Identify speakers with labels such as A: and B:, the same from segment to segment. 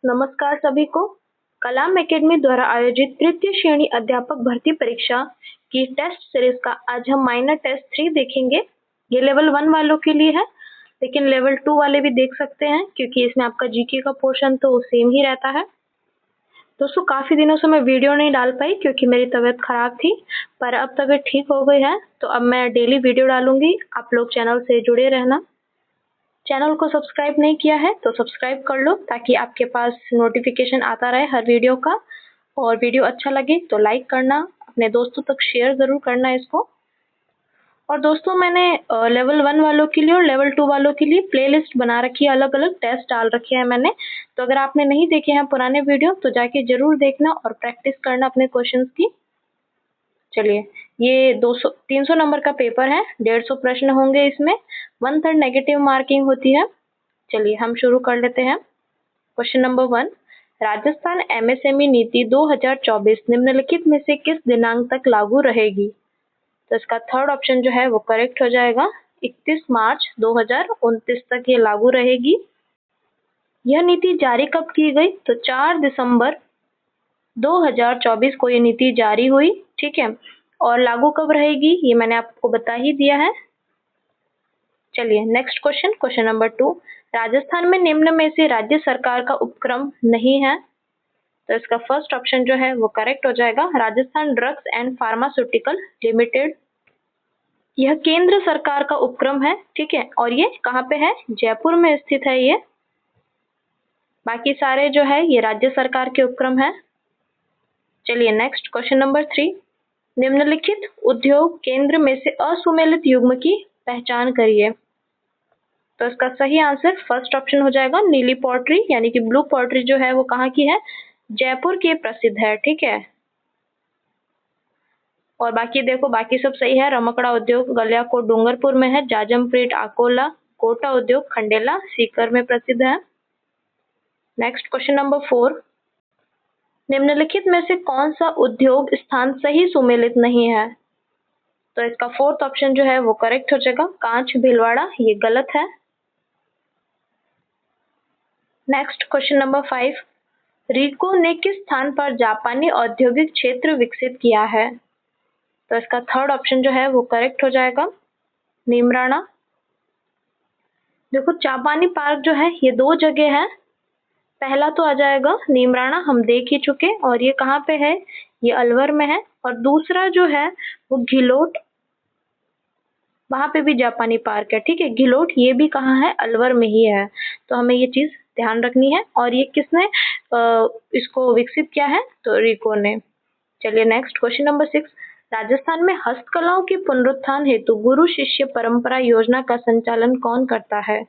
A: नमस्कार सभी को। कलाम एकेडमी द्वारा आयोजित तृतीय श्रेणी अध्यापक भर्ती परीक्षा की टेस्ट सीरीज का आज हम माइनर टेस्ट 3 देखेंगे। ये लेवल 1 वालों के लिए है, लेकिन लेवल 2 वाले भी देख सकते हैं क्योंकि इसमें आपका जीके का पोर्शन तो सेम ही रहता है। दोस्तों, काफ़ी दिनों से मैं वीडियो नहीं डाल पाई क्योंकि मेरी तबीयत खराब थी, पर अब तबीयत ठीक हो गई है, तो अब मैं डेली वीडियो डालूंगी। आप लोग चैनल से जुड़े रहना। चैनल को सब्सक्राइब नहीं किया है तो सब्सक्राइब कर लो ताकि आपके पास नोटिफिकेशन आता रहे हर वीडियो का। और वीडियो अच्छा लगे तो लाइक करना, अपने दोस्तों तक शेयर ज़रूर करना इसको। और दोस्तों, मैंने लेवल 1 वालों के लिए और लेवल 2 वालों के लिए प्लेलिस्ट बना रखी है, अलग अलग टेस्ट डाल रखे हैं मैंने। तो अगर आपने नहीं देखे हैं पुराने वीडियो तो जाके ज़रूर देखना और प्रैक्टिस करना अपने क्वेश्चंस की। चलिए, ये 300 नंबर का पेपर है, 150 प्रश्न होंगे इसमें, 1/3 नेगेटिव मार्किंग होती है। चलिए हम शुरू कर लेते हैं। क्वेश्चन नंबर 1, राजस्थान एमएसएमई नीति 2024 निम्नलिखित में से किस दिनांक तक लागू रहेगी? तो इसका थर्ड ऑप्शन जो है वो करेक्ट हो जाएगा। 31 मार्च 2029 तक ये लागू रहेगी। यह नीति जारी कब की गई? तो 4 दिसंबर 2024 को ये नीति जारी हुई, ठीक है। और लागू कब रहेगी ये मैंने आपको बता ही दिया है। चलिए next question, question number 2, Rajasthan में निम्न में से राज्य सरकार का उपक्रम नहीं है? तो इसका फर्स्ट ऑप्शन जो है वो करेक्ट हो जाएगा, Rajasthan drugs and pharmaceutical limited. यह केंद्र सरकार का उपक्रम है, ठीक है, और ये कहाँ पे है? जयपुर में स्थित है ये। बाकी सारे जो है ये राज्य सरकार के उपक्रम है। चलिए नेक्स्ट क्वेश्चन नंबर 3, निम्नलिखित उद्योग केंद्र में से असुमेलित युग्म की पहचान करिए। तो इसका सही आंसर फर्स्ट ऑप्शन हो जाएगा, नीली पॉटरी यानी कि ब्लू पॉटरी जो है वो कहाँ की है? जयपुर की प्रसिद्ध है, ठीक है। और बाकी देखो, बाकी सब सही है। रमकड़ा उद्योग गलियाकोट डूंगरपुर में है, जाजमप्रीत अकोला, कोटा उद्योग खंडेला सीकर में प्रसिद्ध है। नेक्स्ट क्वेश्चन नंबर 4, निम्नलिखित में से कौन सा उद्योग स्थान सही सुमेलित नहीं है? तो इसका फोर्थ ऑप्शन जो है वो करेक्ट हो जाएगा, कांच भीलवाड़ा, ये गलत है। नेक्स्ट क्वेश्चन नंबर 5, रिको ने किस स्थान पर जापानी औद्योगिक क्षेत्र विकसित किया है? तो इसका थर्ड ऑप्शन जो है वो करेक्ट हो जाएगा, नीमराणा। देखो, जापानी पार्क जो है ये 2 जगह है। पहला तो आ जाएगा नीमराणा, हम देख ही चुके, और ये कहाँ पे है? ये अलवर में है। और दूसरा जो है वो घिलोट, वहां पे भी जापानी पार्क है, ठीक है। घिलोट ये भी कहाँ है? अलवर में ही है। तो हमें ये चीज ध्यान रखनी है। और ये किसने इसको विकसित किया है? तो रिको ने। चलिए नेक्स्ट क्वेश्चन नंबर 6, राजस्थान में हस्तकलाओं के पुनरुत्थान हेतु गुरु शिष्य परंपरा योजना का संचालन कौन करता है?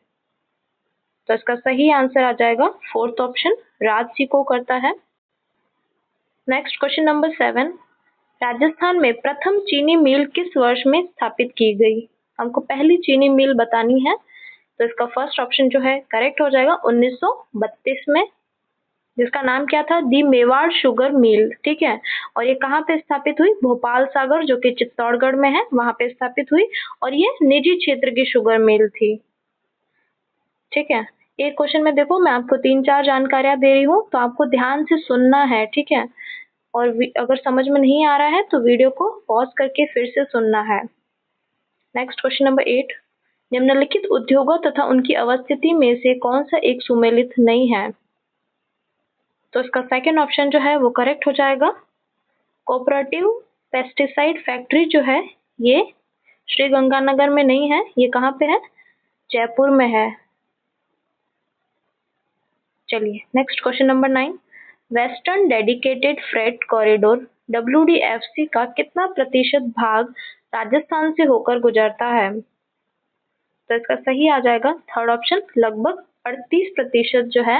A: तो इसका सही आंसर आ जाएगा फोर्थ ऑप्शन, राजसी को करता है। नेक्स्ट क्वेश्चन नंबर 7, राजस्थान में प्रथम चीनी मिल किस वर्ष में स्थापित की गई? हमको पहली चीनी मिल बतानी है। तो इसका फर्स्ट ऑप्शन जो है करेक्ट हो जाएगा, 1932 में, जिसका नाम क्या था? दी मेवाड़ शुगर मिल, ठीक है। और ये कहाँ पे स्थापित हुई? भोपाल सागर, जो कि चित्तौड़गढ़ में है, वहां पे स्थापित हुई। और ये निजी क्षेत्र की शुगर मिल थी, ठीक है। एक क्वेश्चन में देखो, मैं आपको 3-4 जानकारियां दे रही हूँ, तो आपको ध्यान से सुनना है, ठीक है। और अगर समझ में नहीं आ रहा है तो वीडियो को पॉज करके फिर से सुनना है। नेक्स्ट क्वेश्चन नंबर 8, निम्नलिखित उद्योगों तथा उनकी अवस्थिति में से कौन सा एक सुमेलित नहीं है? तो इसका सेकंड ऑप्शन जो है वो करेक्ट हो जाएगा, कोऑपरेटिव पेस्टिसाइड फैक्ट्री जो है ये श्री गंगानगर में नहीं है, ये कहाँ पे है? जयपुर में है। चलिए next question number 9, western dedicated freight corridor WDFC का कितना प्रतिशत भाग राजस्थान से होकर गुजरता है? तो इसका सही आ जाएगा थर्ड ऑप्शन, लगभग 38% जो है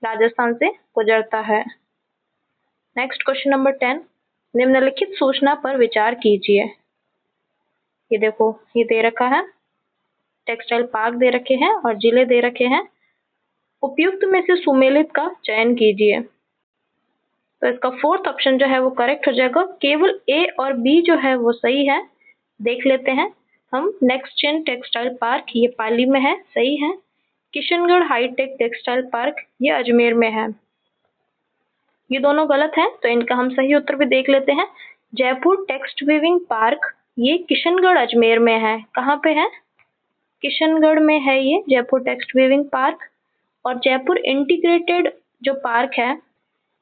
A: राजस्थान से गुजरता है। नेक्स्ट क्वेश्चन नंबर 10, निम्नलिखित सूचना पर विचार कीजिए। ये देखो, ये दे रखा है, टेक्सटाइल पार्क दे रखे हैं और जिले दे रखे हैं। उपयुक्त में से सुमेलित का चयन कीजिए। तो इसका फोर्थ ऑप्शन जो है वो करेक्ट हो जाएगा, केवल ए और बी जो है वो सही है। देख लेते हैं हम। नेक्स्ट जेन टेक्सटाइल पार्क ये पाली में है, सही है। किशनगढ़ हाईटेक टेक्सटाइल पार्क ये अजमेर में है। ये दोनों गलत है, तो इनका हम सही उत्तर भी देख लेते हैं। जयपुर टेक्स्ट वीविंग पार्क ये किशनगढ़ अजमेर में है। कहाँ पे है? किशनगढ़ में है ये जयपुर टेक्स्ट वीविंग पार्क। और जयपुर इंटीग्रेटेड जो पार्क है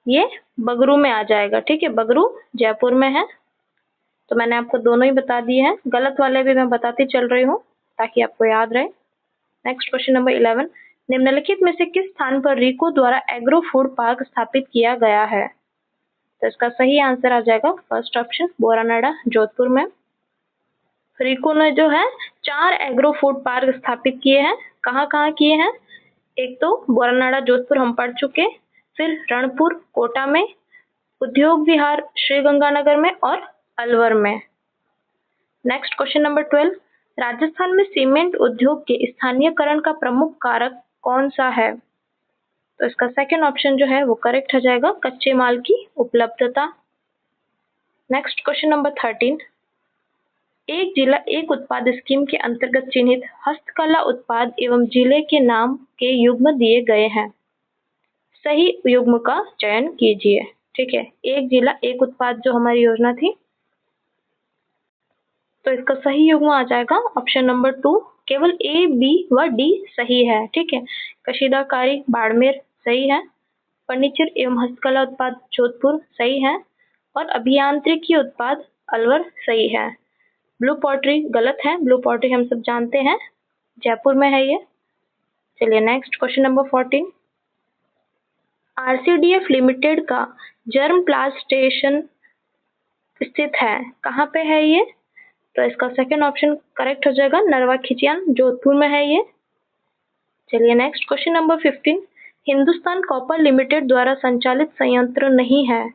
A: ये बगरू में आ जाएगा। ठीक है, बगरू जयपुर में है। तो मैंने आपको दोनों ही बता दिए हैं, गलत वाले भी मैं बताती चल रही हूँ ताकि आपको याद रहे। नेक्स्ट क्वेश्चन नंबर 11, निम्नलिखित में से किस स्थान पर रिको द्वारा एग्रो फूड पार्क स्थापित किया गया है? तो इसका सही आंसर आ जाएगा फर्स्ट ऑप्शन, बोरानाडा जोधपुर में। रिको ने जो है 4 एग्रो फूड पार्क स्थापित किए हैं। कहाँ कहाँ किए हैं? एक तो बोरानाडा जोधपुर हम पढ़ चुके, फिर रणपुर कोटा में, उद्योग विहार श्रीगंगानगर में और अलवर में। नेक्स्ट क्वेश्चन नंबर 12, राजस्थान में सीमेंट उद्योग के स्थानीयकरण का प्रमुख कारक कौन सा है? तो इसका सेकंड ऑप्शन जो है वो करेक्ट हो जाएगा, कच्चे माल की उपलब्धता। नेक्स्ट क्वेश्चन नंबर 13, एक जिला एक उत्पाद स्कीम के अंतर्गत चिन्हित हस्तकला उत्पाद एवं जिले के नाम के युग्म दिए गए हैं। सही युग्म का चयन कीजिए। ठीक है, एक जिला एक उत्पाद जो हमारी योजना थी, तो इसका सही युग्म आ जाएगा ऑप्शन नंबर 2। केवल ए, बी व डी सही है। ठीक है, कशीदाकारी बाड़मेर सही है, फर्नीचर एवं हस्तकला उत्पाद जोधपुर सही है, और अभियांत्रिकी उत्पाद अलवर सही है। ब्लू पॉटरी गलत है, ब्लू पॉटरी हम सब जानते हैं जयपुर में है ये। चलिए next question number 14, RCDF limited का जर्म प्लांट स्टेशन स्थित है। कहाँ पे है ये? तो इसका सेकंड ऑप्शन करेक्ट हो जाएगा, नरवा खिचियान जोधपुर में है ये। चलिए next question number 15, Hindustan copper limited द्वारा संचालित संयंत्र नहीं है।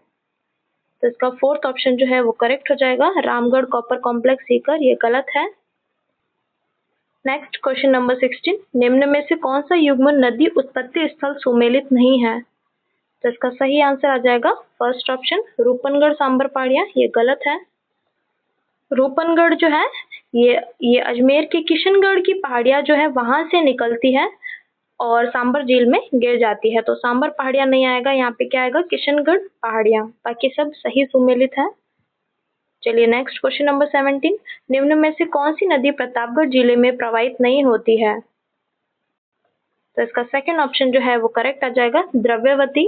A: तो इसका फोर्थ ऑप्शन जो है वो करेक्ट हो जाएगा, रामगढ़ कॉपर कॉम्प्लेक्स सीकर, ये गलत है। नेक्स्ट क्वेश्चन नंबर 16, निम्न में से कौन सा युग्म नदी उत्पत्ति स्थल सुमेलित नहीं है? तो इसका सही आंसर आ जाएगा फर्स्ट ऑप्शन, रूपनगढ़ सांबर पहाड़ियां, ये गलत है। रूपनगढ़ जो है ये अजमेर के किशनगढ़ की पहाड़ियां जो है वहां से निकलती है और सांबर झील में गिर जाती है, तो सांबर पहाड़ियां नहीं आएगा, यहाँ पे क्या आएगा, किशनगढ़ पहाड़ियां। बाकी सब सही सुमेलित है। चलिए नेक्स्ट क्वेश्चन नंबर 17, निम्न में से कौन सी नदी प्रतापगढ़ जिले में प्रवाहित नहीं होती है? तो इसका सेकंड ऑप्शन जो है वो करेक्ट आ जाएगा, द्रव्यवती।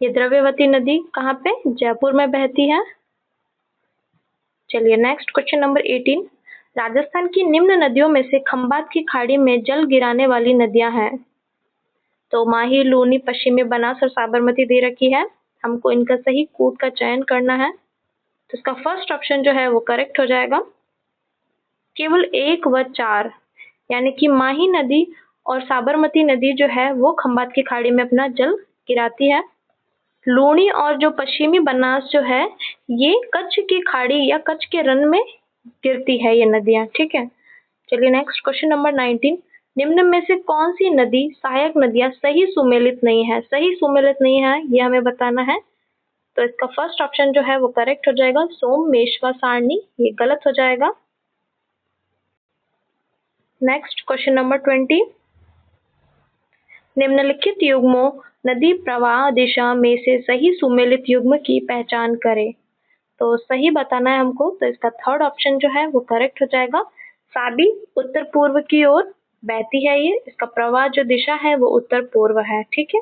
A: ये द्रव्यवती नदी कहाँ पे? जयपुर में बहती है। चलिए नेक्स्ट क्वेश्चन नंबर 18, राजस्थान की निम्न नदियों में से खंबात की खाड़ी में जल गिराने वाली नदियां हैं। तो माही, लूनी, पश्चिमी बनास और साबरमती दे रखी है, हमको इनका सही कूट का चयन करना है। तो इसका फर्स्ट ऑप्शन जो है वो करेक्ट हो जाएगा, केवल 1 व 4, यानी कि माही नदी और साबरमती नदी जो है वो खंबात की खाड़ी में अपना जल गिराती है। लूनी और जो पश्चिमी बनास जो है ये कच्छ की खाड़ी या कच्छ के रन में गिरती है ये नदियां। ठीक है, चलिए नेक्स्ट क्वेश्चन नंबर 19, निम्न में से कौन सी नदी सहायक नदियां सही सुमेलित नहीं है? सही सुमेलित नहीं है ये हमें बताना है। तो इसका फर्स्ट ऑप्शन जो है वो करेक्ट हो जाएगा, सोम, मेशवा, सारणी, ये गलत हो जाएगा। नेक्स्ट क्वेश्चन नंबर 20, निम्नलिखित युग्मों नदी प्रवाह दिशा में से सही सुमेलित युग्म की पहचान करें। तो सही बताना है हमको, तो इसका थर्ड ऑप्शन जो है वो करेक्ट हो जाएगा, साबी उत्तर पूर्व की ओर बहती है ये, इसका प्रवाह जो दिशा है वो उत्तर पूर्व है। ठीक है,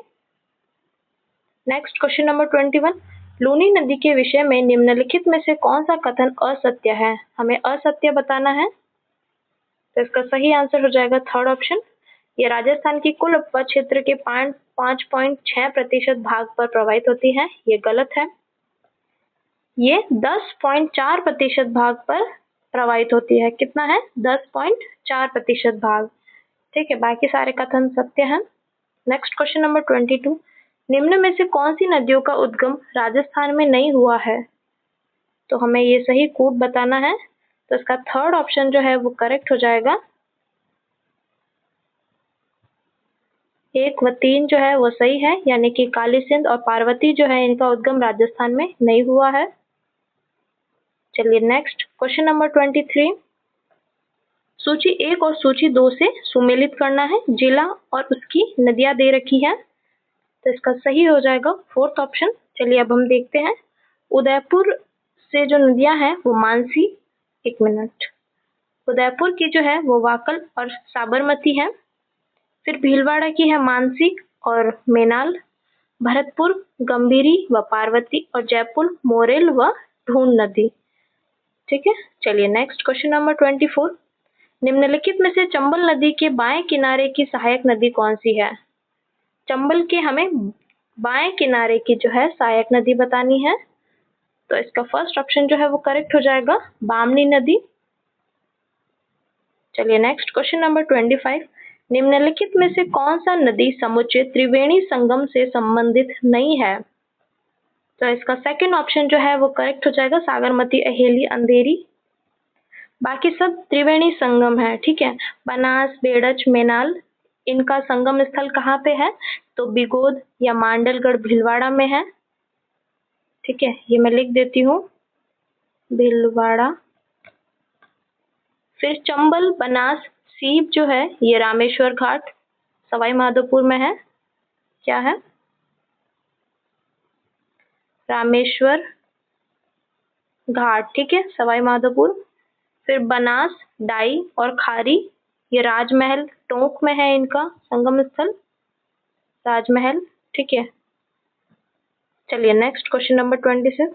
A: नेक्स्ट क्वेश्चन नंबर 21, लूनी नदी के विषय में निम्नलिखित में से कौन सा कथन असत्य है? हमें असत्य बताना है, तो इसका सही आंसर हो जाएगा थर्ड ऑप्शन, ये राजस्थान की कुल उपज क्षेत्र के 5.6% भाग पर प्रवाहित होती है, ये गलत है। ये 10.4% भाग पर प्रवाहित होती है। कितना है? 10.4% भाग। ठीक है, बाकी सारे कथन सत्य हैं। नेक्स्ट क्वेश्चन नंबर 22, निम्न में से कौन सी नदियों का उद्गम राजस्थान में नहीं हुआ है? तो हमें ये सही कूट बताना है, तो इसका थर्ड ऑप्शन जो है वो करेक्ट हो जाएगा, 1 व 3 जो है वो सही है, यानी कि काली सिंध और पार्वती जो है इनका उद्गम राजस्थान में नहीं हुआ है। चलिए नेक्स्ट क्वेश्चन नंबर 23, सूची 1 और सूची 2 से सुमेलित करना है, जिला और उसकी नदियां दे रखी है। तो इसका सही हो जाएगा फोर्थ ऑप्शन। चलिए अब हम देखते हैं उदयपुर से जो नदियां हैं वो मानसी, एक मिनट, उदयपुर की जो है वो वाकल और साबरमती है। फिर भीलवाड़ा की है मानसी और मेनाल, भरतपुर गंभीरी व पार्वती और जयपुर मोरेल व ढूंढ नदी। ठीक है, चलिए नेक्स्ट क्वेश्चन नंबर 24। निम्नलिखित में से चंबल नदी के बाएं किनारे की सहायक नदी कौन सी है? चंबल के हमें बाएं किनारे की जो है सहायक नदी बतानी है। तो इसका फर्स्ट ऑप्शन जो है वो करेक्ट हो जाएगा बामनी नदी। चलिए नेक्स्ट क्वेश्चन नंबर 25। निम्नलिखित में से कौन सा नदी समुच्चय त्रिवेणी संगम से संबंधित नहीं है? तो इसका सेकंड ऑप्शन जो है वो करेक्ट हो जाएगा साबरमती, अहेली, अंधेरी। बाकी सब त्रिवेणी संगम है। ठीक है, बनास, बेड़च, मेनाल, इनका संगम स्थल कहाँ पे है? तो बिगोद या मांडलगढ़ भीलवाड़ा में है। ठीक है, ये मैं लिख देती हूँ, भीलवाड़ा। फिर चंबल, बनास, सीप जो है ये रामेश्वर घाट सवाई माधोपुर में है। क्या है? रामेश्वर घाट। ठीक है, सवाई माधोपुर। फिर बनास, डाई और खारी ये राजमहल टोंक में है, इनका संगम स्थल राजमहल। ठीक है, चलिए नेक्स्ट क्वेश्चन नंबर 26।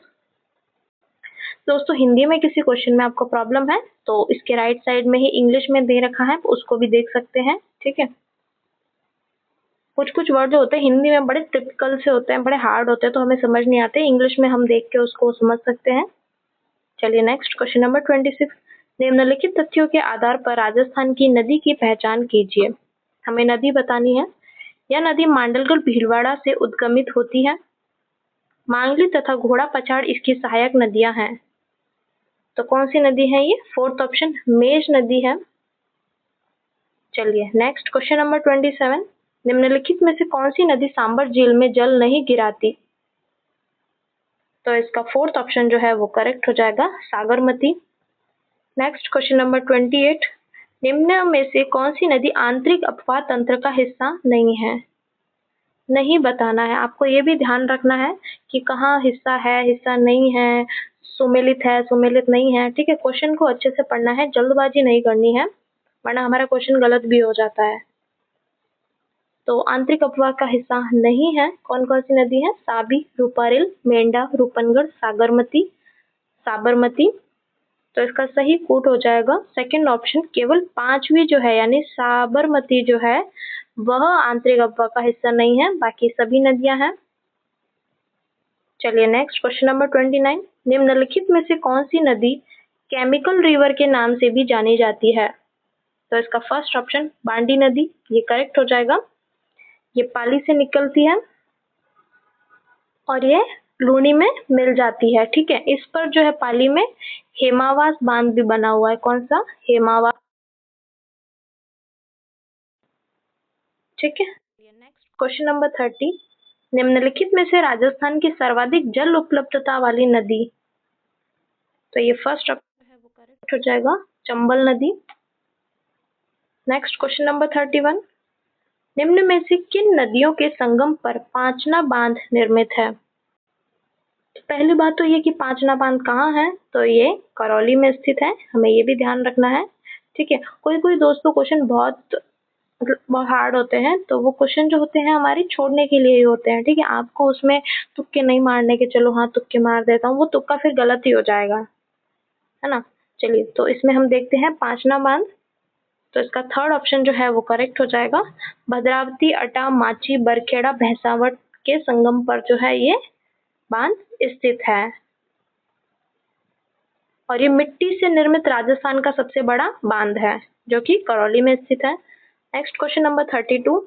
A: दोस्तों हिंदी में किसी क्वेश्चन में आपको प्रॉब्लम है तो इसके राइट साइड में ही इंग्लिश में दे रखा है, उसको भी देख सकते हैं। ठीक है, कुछ कुछ वर्ड जो होते हैं हिंदी में बड़े टिपिकल से होते हैं, बड़े हार्ड होते हैं, तो हमें समझ नहीं आते, इंग्लिश में हम देख के उसको समझ सकते हैं। चलिए नेक्स्ट क्वेश्चन नंबर 26। निम्नलिखित तथ्यों के आधार पर राजस्थान की नदी की पहचान कीजिए। हमें नदी बतानी है। यह नदी मांडलगढ़ भीलवाड़ा से उद्गमित होती है। मांगली तथा घोड़ा पछाड़ इसकी सहायक नदियां हैं। तो कौन सी नदी है ये? फोर्थ ऑप्शन मेज नदी है। चलिए नेक्स्ट क्वेश्चन नंबर 27। निम्नलिखित में से कौन सी नदी सांबर झील में जल नहीं गिराती? तो इसका फोर्थ ऑप्शन जो है वो करेक्ट हो जाएगा साबरमती। Next question number 28। निम्न में से कौन सी नदी आंतरिक अपवाह तंत्र का हिस्सा नहीं है? नहीं बताना है आपको, ये भी ध्यान रखना है कि कहाँ हिस्सा है, हिस्सा नहीं है, सुमेलित है, सुमेलित नहीं है। ठीक है, क्वेश्चन को अच्छे से पढ़ना है, जल्दबाजी नहीं करनी है, वरना हमारा क्वेश्चन गलत भी हो जाता है। तो आंतरिक अपवाह का हिस्सा नहीं है। कौन कौन सी नदी है? साबी, रूपारेल, मेंढा, रूपनगढ़, साबरमती, साबरमती। तो इसका सही कोट हो जाएगा सेकंड ऑप्शन। केवल पांचवी जो है यानी साबरमती जो है वह आंतरिक अपवाह का हिस्सा नहीं है, बाकी सभी नदियां हैं। चलिए नेक्स्ट क्वेश्चन नंबर 29। निम्नलिखित में से कौन सी नदी केमिकल रिवर के नाम से भी जानी जाती है? तो इसका फर्स्ट ऑप्शन बांडी नदी, ये करेक्ट हो जाएगा। ये पाली से निकलती है और ये लूनी में मिल जाती है। ठीक है, इस पर जो है पाली में हेमावास बांध भी बना हुआ है। कौन सा? हेमावास। ठीक है, नेक्स्ट क्वेश्चन नंबर 30। निम्नलिखित में से राजस्थान की सर्वाधिक जल उपलब्धता वाली नदी? तो ये फर्स्ट ऑप्शन है वो करेक्ट हो जाएगा चंबल नदी। Next question number 31। निम्न में से किन नदियों के संगम पर पांचना बांध निर्मित है? पहली बात तो ये कि पांचना बांध कहाँ है, तो ये करौली में स्थित है, हमें ये भी ध्यान रखना है। ठीक है, कोई कोई दोस्तों क्वेश्चन बहुत हार्ड होते हैं, तो वो क्वेश्चन जो होते हैं हमारी छोड़ने के लिए ही होते हैं। ठीक है, आपको उसमें तुक्के नहीं मारने के, चलो हाँ तुक्के मार देता हूँ, वो तुक्का फिर गलत ही हो जाएगा, है ना। चलिए, तो इसमें हम देखते हैं पांचना बांध। तो इसका थर्ड ऑप्शन जो है वो करेक्ट हो जाएगा। भद्रावती, अटा, माची, बरखेड़ा, भैंसावट के संगम पर जो है ये बांध स्थित है और ये मिट्टी से निर्मित राजस्थान का सबसे बड़ा बांध है जो कि करौली में स्थित है। Next question number 32।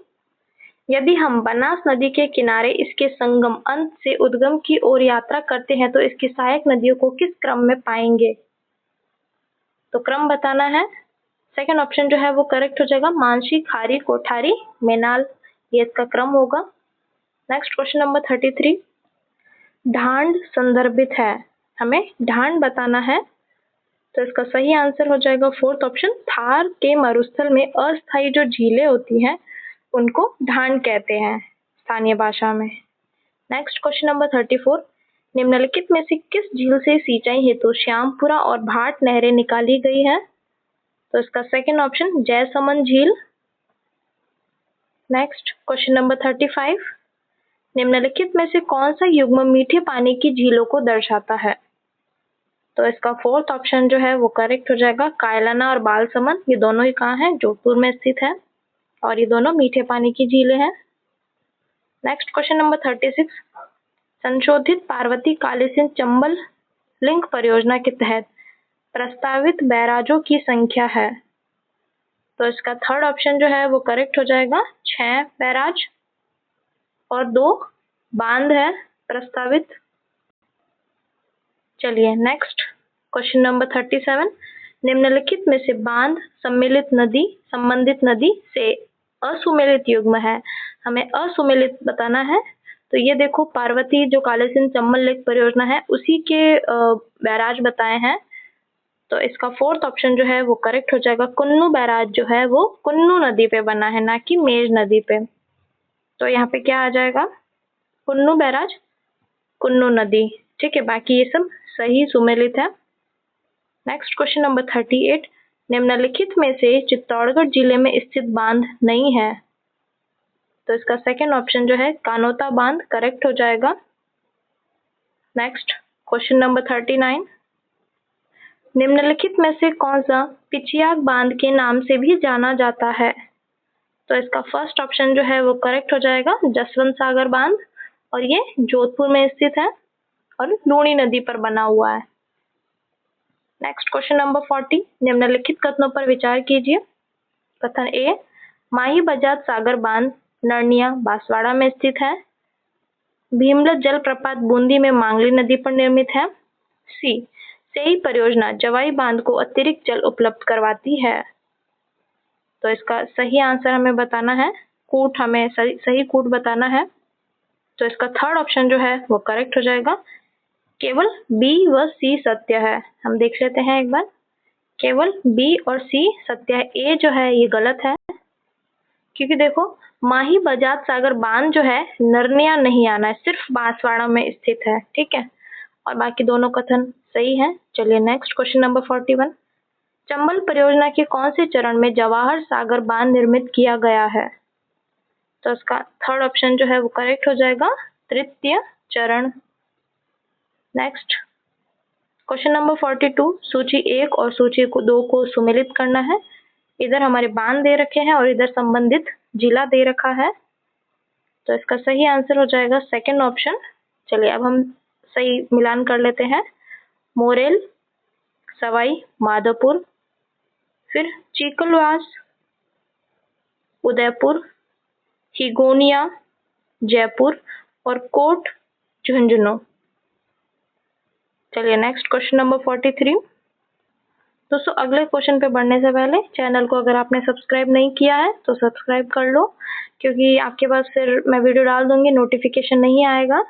A: यदि हम बनास नदी के किनारे इसके संगम अंत से उद्गम की ओर यात्रा करते हैं तो इसकी सहायक नदियों को किस क्रम में पाएंगे? तो क्रम बताना है। सेकंड ऑप्शन जो है वो करेक्ट हो जाएगा मानसी, खारी, कोठारी, मेनाल, ये इसका क्रम होगा। Next question number 33। ढांड संदर्भित है, हमें ढांड बताना है, तो इसका सही आंसर हो जाएगा फोर्थ ऑप्शन थार के मरुस्थल में अस्थायी जो झीलें होती हैं उनको ढांड कहते हैं, स्थानीय भाषा में। नेक्स्ट क्वेश्चन नंबर 34, निम्नलिखित में से किस झील से सिंचाई हेतु श्यामपुरा और भाट नहरें निकाली गई हैं? तो इसका सेकंड ऑप्शन जयसमंद झील। नेक्स्ट क्वेश्चन नंबर 35, निम्नलिखित में से कौन सा युग्म मीठे पानी की झीलों को दर्शाता है? तो इसका फोर्थ ऑप्शन जो है वो करेक्ट हो जाएगा, कायलाना और बालसमंद। ये दोनों ही कहाँ हैं? जोधपुर में स्थित है और ये दोनों मीठे पानी की झीलें हैं। नेक्स्ट क्वेश्चन नंबर 36, संशोधित पार्वती कालीसिंध चंबल लिंक परियोजना के तहत प्रस्तावित बैराजों की संख्या है। तो इसका थर्ड ऑप्शन जो है वो करेक्ट हो जाएगा, 6 बैराज और 2 बांध है प्रस्तावित। चलिए नेक्स्ट क्वेश्चन नंबर 37, निम्नलिखित में से बांध संबंधित नदी से असुमेलित युग्म है। हमें असुमेलित बताना है। तो ये देखो, पार्वती जो कालीसिंध चंबल लेक परियोजना है उसी के बैराज बताए हैं। तो इसका फोर्थ ऑप्शन जो है वो करेक्ट हो जाएगा, कुन्नू बैराज जो है वो कुन्नू नदी पे बना है, ना कि मेज नदी पे। तो यहाँ पे क्या आ जाएगा? कुन्नू बैराज, कुन्नू नदी। ठीक है, बाकी ये सब सही सुमेलित है। नेक्स्ट क्वेश्चन नंबर 38, निम्नलिखित में से चित्तौड़गढ़ जिले में स्थित बांध नहीं है। तो इसका सेकंड ऑप्शन जो है कानोता बांध करेक्ट हो जाएगा। नेक्स्ट क्वेश्चन नंबर 39, निम्नलिखित में से कौन सा पिचियाग बांध के नाम से भी जाना जाता है? तो इसका फर्स्ट ऑप्शन जो है वो करेक्ट हो जाएगा, जसवंत सागर बांध, और ये जोधपुर में स्थित है और लूनी नदी पर बना हुआ है। नेक्स्ट क्वेश्चन नंबर 40, निम्नलिखित कथनों पर विचार कीजिए। कथन ए, माही बजाज सागर बांध नरनिया बांसवाड़ा में स्थित है। भीमलत जलप्रपात बूंदी में मांगली नदी पर निर्मित है। सी, सेई परियोजना जवाई बांध को अतिरिक्त जल उपलब्ध करवाती है। तो इसका सही आंसर हमें बताना है, कूट हमें सही कूट बताना है। तो इसका थर्ड ऑप्शन जो है वो करेक्ट हो जाएगा। केवल बी व सी सत्य है। हम देख लेते हैं एक बार, केवल बी और सी सत्य है। ए जो है ये गलत है, क्योंकि देखो माही बजाज सागर बांध जो है नरनिया नहीं आना है, सिर्फ बांसवाड़ा में स्थित है। ठीक है, और बाकी दोनों कथन सही है। चलिए नेक्स्ट क्वेश्चन नंबर 41, चंबल परियोजना के कौन से चरण में जवाहर सागर बांध निर्मित किया गया है? तो इसका थर्ड ऑप्शन जो है वो करेक्ट हो जाएगा, तृतीय चरण। नेक्स्ट क्वेश्चन नंबर 42, सूची 1 और सूची 2 को सुमेलित करना है। इधर हमारे बांध दे रखे हैं और इधर संबंधित जिला दे रखा है। तो इसका सही आंसर हो जाएगा सेकंड ऑप्शन। चलिए अब हम सही मिलान कर लेते हैं। मोरेल, सवाई माधोपुर, फिर चीकलवास, उदयपुर, हिगोनिया, जयपुर और कोट झुंझुनू। चलिए नेक्स्ट क्वेश्चन नंबर 43। दोस्तों अगले क्वेश्चन पे बढ़ने से पहले चैनल को अगर आपने सब्सक्राइब नहीं किया है तो सब्सक्राइब कर लो, क्योंकि आपके पास फिर मैं वीडियो डाल दूंगी नोटिफिकेशन नहीं आएगा।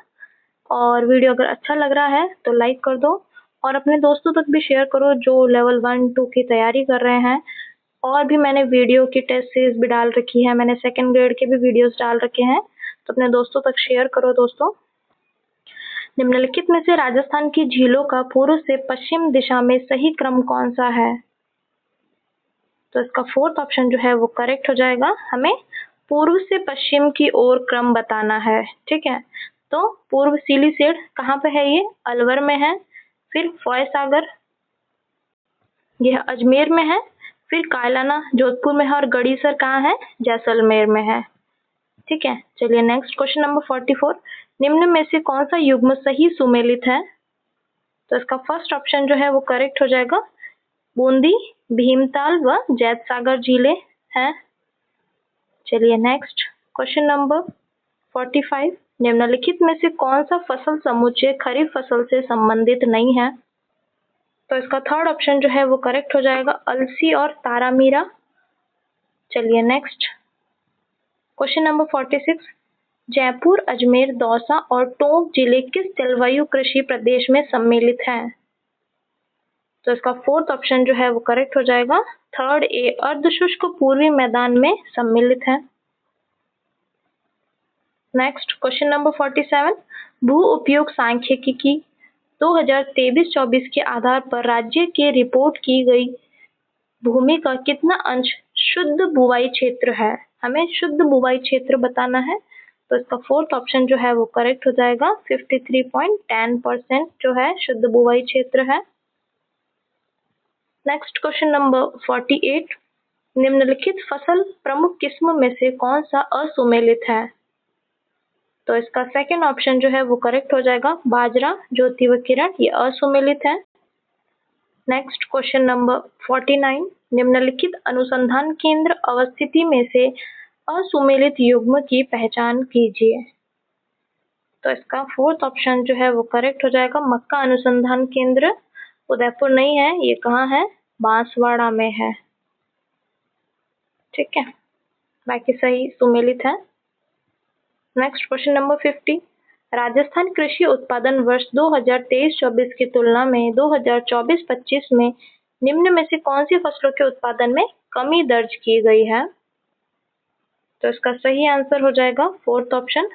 A: और वीडियो अगर अच्छा लग रहा है तो लाइक कर दो और अपने दोस्तों तक भी शेयर करो जो लेवल 1, 2 की तैयारी कर रहे हैं। और भी मैंने वीडियो की टेस्ट सीरीज भी डाल रखी है, मैंने सेकंड ग्रेड के भी वीडियोस डाल रखे हैं, तो अपने दोस्तों तक शेयर करो दोस्तों। निम्नलिखित में से राजस्थान की झीलों का पूर्व से पश्चिम दिशा में सही क्रम कौन सा है? तो इसका फोर्थ ऑप्शन जो है वो करेक्ट हो जाएगा, हमें पूर्व से पश्चिम की ओर क्रम बताना है। ठीक है, तो पूर्व सिलीसेड कहाँ पे है? ये अलवर में है। फिर फॉय सागर यह अजमेर में है। फिर कायलाना जोधपुर में है और गड़ीसर कहाँ है? जैसलमेर में है। ठीक है, चलिए नेक्स्ट क्वेश्चन नंबर 44, निम्न में से कौन सा युग्म सही सुमेलित है? तो इसका फर्स्ट ऑप्शन जो है वो करेक्ट हो जाएगा, बूंदी, भीमताल व जैत सागर झीलें हैं। चलिए नेक्स्ट क्वेश्चन नंबर 45, निम्नलिखित में से कौन सा फसल समुच्चय खरीफ फसल से संबंधित नहीं है? तो इसका थर्ड ऑप्शन जो है वो करेक्ट हो जाएगा, अलसी और तारामीरा। चलिए next question number 46, Jaipur, Ajmer, Dausa और टोंक जिले किस जलवायु कृषि प्रदेश में सम्मिलित हैं? तो इसका फोर्थ ऑप्शन जो है वो करेक्ट हो जाएगा, थर्ड ए, अर्धशुष्क पूर्वी मैदान में सम्मिलित है। नेक्स्ट क्वेश्चन नंबर 47, भू उपयोग सांख्यिकी 2023-24 के आधार पर राज्य के रिपोर्ट की गई भूमि का कितना अंश शुद्ध बुवाई क्षेत्र है? हमें शुद्ध बुवाई क्षेत्र बताना है, तो इसका फोर्थ ऑप्शन जो है वो करेक्ट हो जाएगा। 53.10% जो है शुद्ध बुवाई क्षेत्र है। नेक्स्ट क्वेश्चन नंबर 48, निम्नलिखित फसल प्रमुख किस्म में से कौन सा असुमेलित है? तो इसका सेकंड ऑप्शन जो है वो करेक्ट हो जाएगा, बाजरा, ज्योति व किरण, ये असुमेलित है। नेक्स्ट क्वेश्चन नंबर 49, निम्नलिखित अनुसंधान केंद्र अवस्थिति में से असुमेलित युग्म की पहचान कीजिए। तो इसका फोर्थ ऑप्शन जो है वो करेक्ट हो जाएगा, मक्का अनुसंधान केंद्र उदयपुर नहीं है, ये कहाँ है? बांसवाड़ा में है। ठीक है, बाकी सही सुमेलित है। नेक्स्ट क्वेश्चन नंबर 50, राजस्थान कृषि उत्पादन वर्ष 2023-24 की तुलना में 2024-25 में निम्न में से कौन सी फसलों के उत्पादन में कमी दर्ज की गई है? तो इसका सही आंसर हो जाएगा फोर्थ ऑप्शन,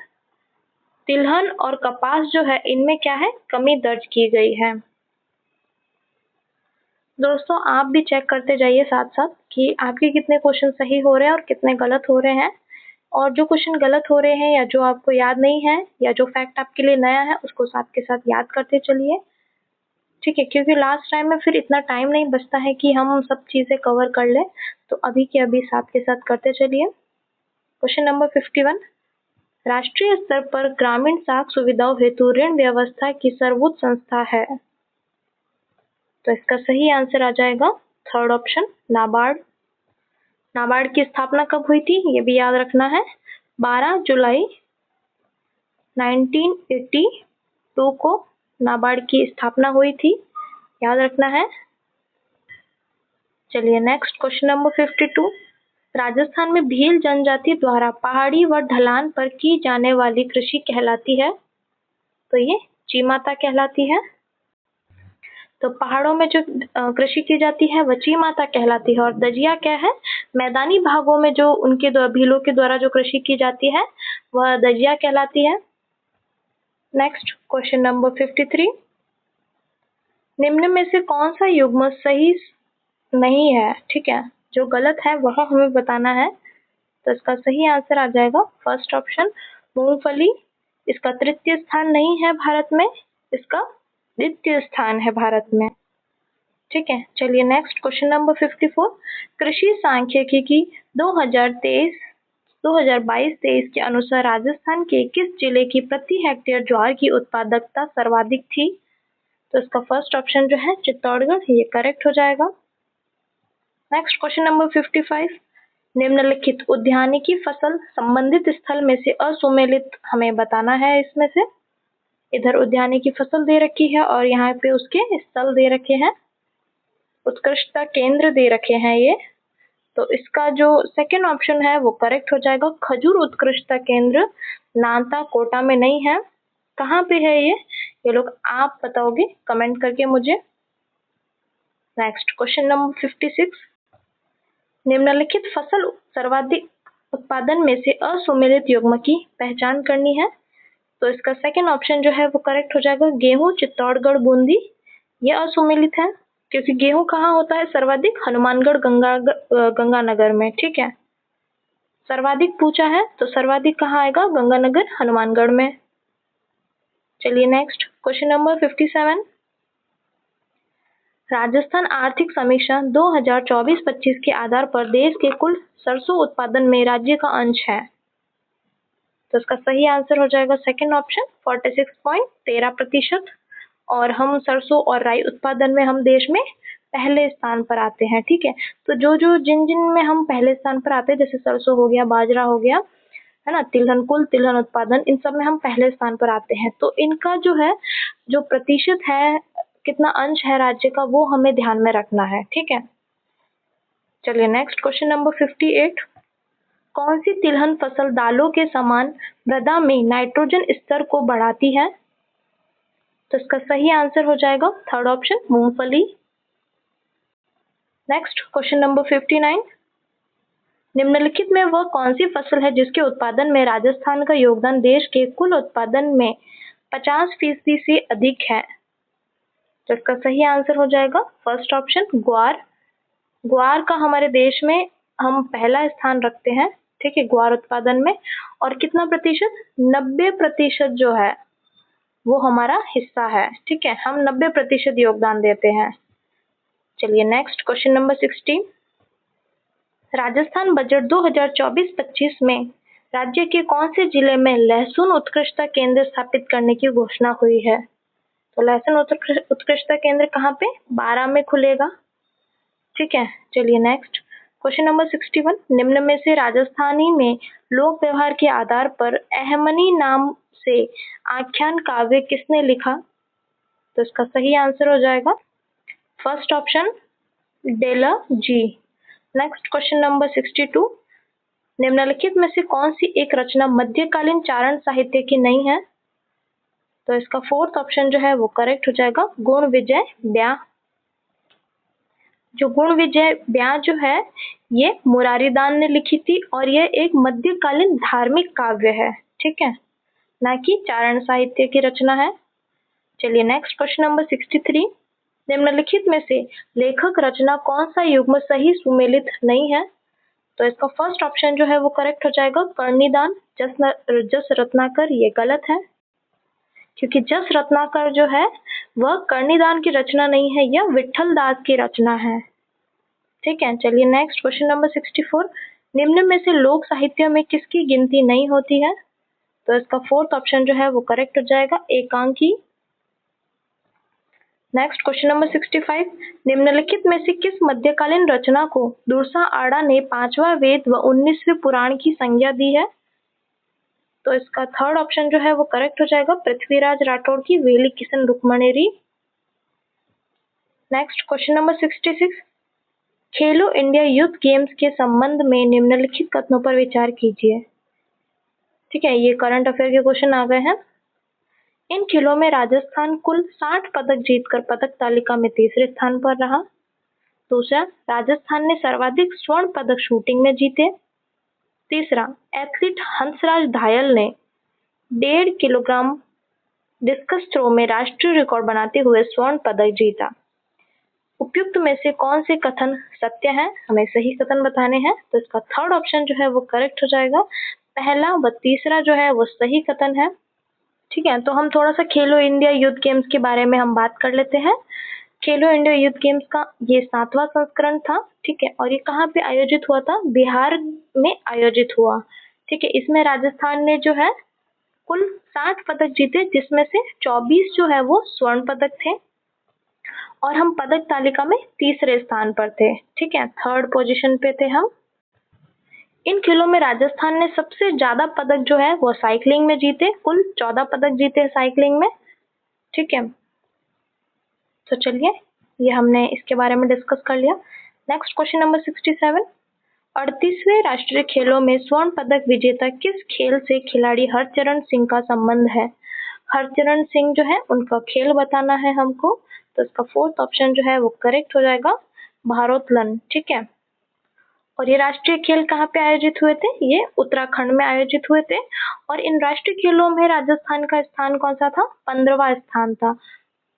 A: तिलहन और कपास जो है इनमें क्या है? कमी दर्ज की गई है। दोस्तों आप भी चेक करते जाइए साथ साथ कि आपके कितने क्वेश्चन सही हो रहे हैं और कितने गलत हो रहे हैं, और जो क्वेश्चन गलत हो रहे हैं या जो आपको याद नहीं है या जो फैक्ट आपके लिए नया है उसको साथ के साथ याद करते चलिए। ठीक है, क्योंकि लास्ट टाइम में फिर इतना टाइम नहीं बचता है कि हम सब चीजें कवर कर लें, तो अभी के अभी साथ के साथ करते चलिए। क्वेश्चन नंबर 51, राष्ट्रीय स्तर पर ग्रामीण साख सुविधाओं हेतु ऋण व्यवस्था की सर्वोच्च संस्था है? तो इसका सही आंसर आ जाएगा थर्ड ऑप्शन, नाबार्ड। नाबार्ड की स्थापना कब हुई थी ये भी याद रखना है, 12 जुलाई 1982 को नाबार्ड की स्थापना हुई थी, याद रखना है। चलिए नेक्स्ट क्वेश्चन नंबर 52, राजस्थान में भील जनजाति द्वारा पहाड़ी व ढलान पर की जाने वाली कृषि कहलाती है? तो ये चीमाता कहलाती है। तो पहाड़ों में जो कृषि की जाती है वह चीमाता कहलाती है, और दजिया क्या है? मैदानी भागों में जो उनके भीलों के द्वारा जो कृषि की जाती है वह दजिया कहलाती है। नेक्स्ट क्वेश्चन नंबर 53, निम्न में से कौन सा युग्म सही नहीं है? ठीक है, जो गलत है वह हमें बताना है। तो इसका सही आंसर आ जाएगा फर्स्ट ऑप्शन, मूंगफली। इसका तृतीय स्थान नहीं है भारत में, इसका द्वितीय स्थान है भारत में। ठीक है, चलिए नेक्स्ट क्वेश्चन नंबर 54, कृषि सांख्यिकी 2022-23 के अनुसार राजस्थान के किस जिले की प्रति हेक्टेयर ज्वार की उत्पादकता सर्वाधिक थी? तो इसका फर्स्ट ऑप्शन जो है चित्तौड़गढ़, ये करेक्ट हो जाएगा। नेक्स्ट क्वेश्चन नंबर 55, निम्नलिखित उद्यानिकी फसल संबंधित स्थल में से असुमेलित हमें बताना है। इसमें से इधर उद्यानिकी फसल दे रखी है और यहाँ पे उसके स्थल दे रखे हैं, उत्कृष्टता केंद्र दे रखे हैं ये, तो इसका जो सेकंड ऑप्शन है वो करेक्ट हो जाएगा, खजूर उत्कृष्टता केंद्र नांता कोटा में नहीं है। कहाँ पे है ये लोग आप बताओगे कमेंट करके मुझे। नेक्स्ट क्वेश्चन नंबर 56, निम्नलिखित फसल सर्वाधिक उत्पादन में से असुमेलित युग्म की पहचान करनी है। तो इसका सेकंड ऑप्शन जो है वो करेक्ट हो जाएगा, गेहूं, चित्तौड़गढ़, बूंदी, ये असुमेलित है क्योंकि गेहूं कहाँ होता है सर्वाधिक? हनुमानगढ़, गंगानगर में। ठीक है, सर्वाधिक पूछा है तो सर्वाधिक कहाँ आएगा? गंगानगर, हनुमानगढ़ में। चलिए नेक्स्ट क्वेश्चन नंबर 57, राजस्थान आर्थिक समीक्षा 2024-25 के आधार पर देश के कुल सरसों उत्पादन में राज्य का अंश है। तो इसका सही आंसर हो जाएगा सेकंड ऑप्शन, 46.13%, और हम सरसों और राई उत्पादन में हम देश में पहले स्थान पर आते हैं। ठीक है, तो जिन में हम पहले स्थान पर आते हैं, जैसे सरसों हो गया, बाजरा हो गया, है ना, तिलहन, कुल तिलहन उत्पादन, इन सब में हम पहले स्थान पर आते हैं, तो इनका जो है जो प्रतिशत है, कितना अंश है राज्य का, वो हमें ध्यान में रखना है। ठीक है, चलिए नेक्स्ट क्वेश्चन नंबर 58, कौन सी तिलहन फसल दालों के समान मृदा में नाइट्रोजन स्तर को बढ़ाती है? तो इसका सही आंसर हो जाएगा थर्ड ऑप्शन, मूंगफली। नेक्स्ट क्वेश्चन नंबर 59, निम्नलिखित में वह कौन सी फसल है जिसके उत्पादन में राजस्थान का योगदान देश के कुल उत्पादन में 50% से अधिक है? तो इसका सही आंसर हो जाएगा फर्स्ट ऑप्शन ग्वार। ग्वार का हमारे देश में हम पहला स्थान रखते हैं, ठीक है, ग्वार उत्पादन में। और कितना प्रतिशत? 90% जो है वो हमारा हिस्सा है, ठीक है, हम 90% योगदान देते हैं। चलिए next question number 16। Rajasthan budget 2024-25 में राज्य के कौन से जिले में लहसुन उत्कृष्टता केंद्र स्थापित करने की घोषणा हुई है? तो लहसुन उत्कृष्टता केंद्र कहाँ पे? 12 में खुलेगा, ठीक है। चलिए नेक्स्ट क्वेश्चन नंबर 61। निम्न में से राजस्थानी में लोक व्यवहार के आधार पर अहमनी नाम से आख्यान काव्य किसने लिखा? तो इसका सही आंसर हो जाएगा फर्स्ट ऑप्शन डेला जी। Next question number 62। निम्नलिखित में से कौन सी एक रचना मध्यकालीन चारण साहित्य की नहीं है? तो इसका फोर्थ ऑप्शन जो है वो करेक्ट हो जाएगा गुण विजय ब्याह। जो गुण विजय ब्याह जो है ये मुरारीदान ने लिखी थी और ये एक मध्यकालीन धार्मिक काव्य है, ठीक है, ना कि चारण साहित्य की रचना है। चलिए नेक्स्ट क्वेश्चन नंबर 63। निम्नलिखित में से लेखक रचना कौन सा युग्म सही सुमेलित नहीं है? तो इसका फर्स्ट ऑप्शन जो है वो करेक्ट हो जाएगा कर्णिदान जस रत्नाकर। ये गलत है क्योंकि जस रत्नाकर जो है वह कर्णिदान की रचना नहीं है, यह विठल दास की रचना है, ठीक है। चलिए नेक्स्ट क्वेश्चन नंबर 64। निम्न में से लोक साहित्य में किसकी गिनती नहीं होती है? तो इसका फोर्थ ऑप्शन जो है वो करेक्ट हो जाएगा एकांकी। Next question number 65। निम्नलिखित में से किस मध्यकालीन रचना को दुर्सा आड़ा ने 5वां वेद व 19वें पुराण की संज्ञा दी है? तो इसका थर्ड ऑप्शन जो है वो करेक्ट हो जाएगा पृथ्वीराज राठौड़ की वेली किशन रुक्मणेरी। Next question number 66। Khelo India youth games के संबंध में निम्नलिखित कथनों पर विचार कीजिए, ठीक है, ये करंट अफेयर के क्वेश्चन आ गए हैं। इन खेलों में राजस्थान कुल 60 पदक जीतकर पदक तालिका में तीसरे स्थान पर रहा। दूसरा, राजस्थान ने सर्वाधिक स्वर्ण पदक शूटिंग में जीते। तीसरा, एथलीट हंसराज धायल ने 1.5 किलोग्राम डिस्कस थ्रो में राष्ट्रीय रिकॉर्ड बनाते हुए स्वर्ण पदक जीता। उपयुक्त में से कौन से कथन सत्य हैं? हमें सही कथन बताने हैं। तो इसका थर्ड ऑप्शन जो है वो करेक्ट हो जाएगा। पहला व तीसरा जो है वो सही कथन है, ठीक है। तो हम थोड़ा सा खेलो इंडिया यूथ गेम्स के बारे में हम बात कर लेते हैं। खेलो इंडिया यूथ गेम्स का ये 7वां संस्करण था, ठीक है, और ये कहाँ पे आयोजित हुआ था? बिहार में आयोजित हुआ, ठीक है। इसमें राजस्थान ने जो है कुल 60 पदक जीते, जिसमें से 24 जो है वो स्वर्ण पदक थे और हम पदक तालिका में तीसरे स्थान पर थे, ठीक है, थर्ड पोजीशन पे थे हम। इन खेलों में राजस्थान ने सबसे ज्यादा पदक जो है वो साइकिलिंग में जीते, कुल 14 पदक जीते साइकिलिंग में, ठीक है। तो चलिए ये हमने इसके बारे में डिस्कस कर लिया। Next question number 67। 38वें राष्ट्रीय खेलों में स्वर्ण पदक विजेता किस खेल से खिलाड़ी हरचरण सिंह का संबंध है? हरचरण सिंह जो है उनका खेल बताना है हमको। तो इसका फोर्थ ऑप्शन जो है वो करेक्ट हो जाएगा भारोत्तोलन, ठीक है। और ये राष्ट्रीय खेल कहाँ पे आयोजित हुए थे? ये उत्तराखंड में आयोजित हुए थे। और इन राष्ट्रीय खेलों में राजस्थान का स्थान कौन सा था? 15वां स्थान था,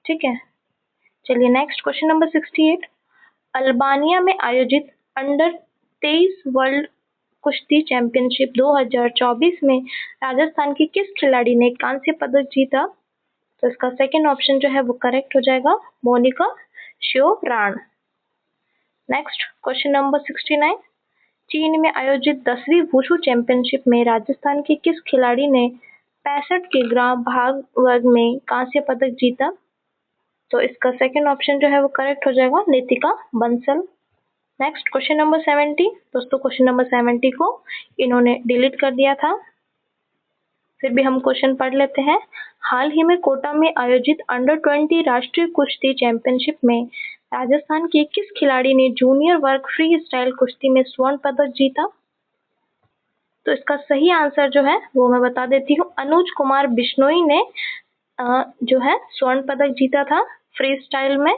A: ठीक है। चलिए नेक्स्ट क्वेश्चन नंबर 68। अल्बानिया में आयोजित अंडर 23 वर्ल्ड कुश्ती चैंपियनशिप 2024 में राजस्थान की किस खिलाड़ी ने कांस्य पदक जीता? तो इसका सेकंड ऑप्शन जो है वो करेक्ट हो जाएगा Monika Shivran. Next question number 69। चीन में आयोजित 10वीं वुशु चैंपियनशिप में राजस्थान के किस खिलाड़ी ने 65 किलोग्राम भाग वर्ग में कांस्य पदक जीता? तो इसका सेकंड ऑप्शन जो है वो करेक्ट हो जाएगा Nitika Bansal. Next question number 70। दोस्तों क्वेश्चन नंबर 70 को इन्होंने डिलीट कर दिया था, फिर भी हम क्वेश्चन पढ़ लेते हैं। हाल ही में कोटा में आयोजित अंडर 20 राष्ट्रीय कुश्ती चैंपियनशिप में राजस्थान के किस खिलाड़ी ने जूनियर वर्ग फ्री स्टाइल कुश्ती में स्वर्ण पदक जीता? तो इसका सही आंसर जो है वो मैं बता देती हूँ। अनुज कुमार बिश्नोई ने जो है स्वर्ण पदक जीता था फ्री स्टाइल में।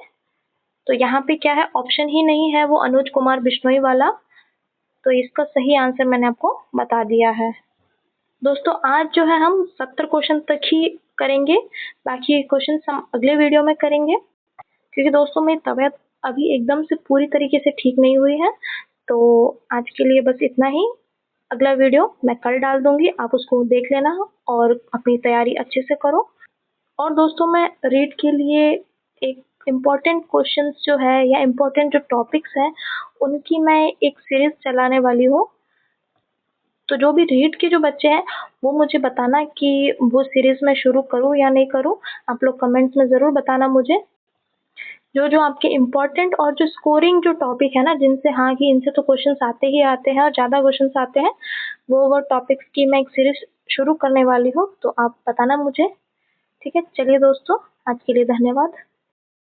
A: तो यहाँ पे क्या है, ऑप्शन ही नहीं है वो अनुज कुमार बिश्नोई वाला। तो इसका सही आंसर मैंने आपको बता दिया है। दोस्तों आज जो है हम 70 क्वेश्चन तक ही करेंगे, बाकी क्वेश्चन हम अगले वीडियो में करेंगे, क्योंकि दोस्तों मेरी तबीयत अभी एकदम से पूरी तरीके से ठीक नहीं हुई है। तो आज के लिए बस इतना ही। अगला वीडियो मैं कल डाल दूंगी, आप उसको देख लेना और अपनी तैयारी अच्छे से करो। और दोस्तों मैं रीड के लिए एक इम्पॉर्टेंट क्वेश्चंस जो है या इम्पॉर्टेंट जो टॉपिक्स हैं उनकी मैं एक सीरीज चलाने वाली हूँ। तो जो भी रीड के जो बच्चे हैं वो मुझे बताना कि वो सीरीज मैं शुरू करूँ या नहीं करूँ। आप लोग कमेंट्स में ज़रूर बताना मुझे। जो जो आपके इम्पोर्टेंट और जो स्कोरिंग जो टॉपिक है ना, जिनसे हाँ कि इनसे तो क्वेश्चंस आते ही आते हैं और ज़्यादा क्वेश्चंस आते हैं, वो टॉपिक्स की मैं एक सीरीज शुरू करने वाली हूँ, तो आप बताना मुझे। ठीक है, चलिए दोस्तों, आज के लिए धन्यवाद।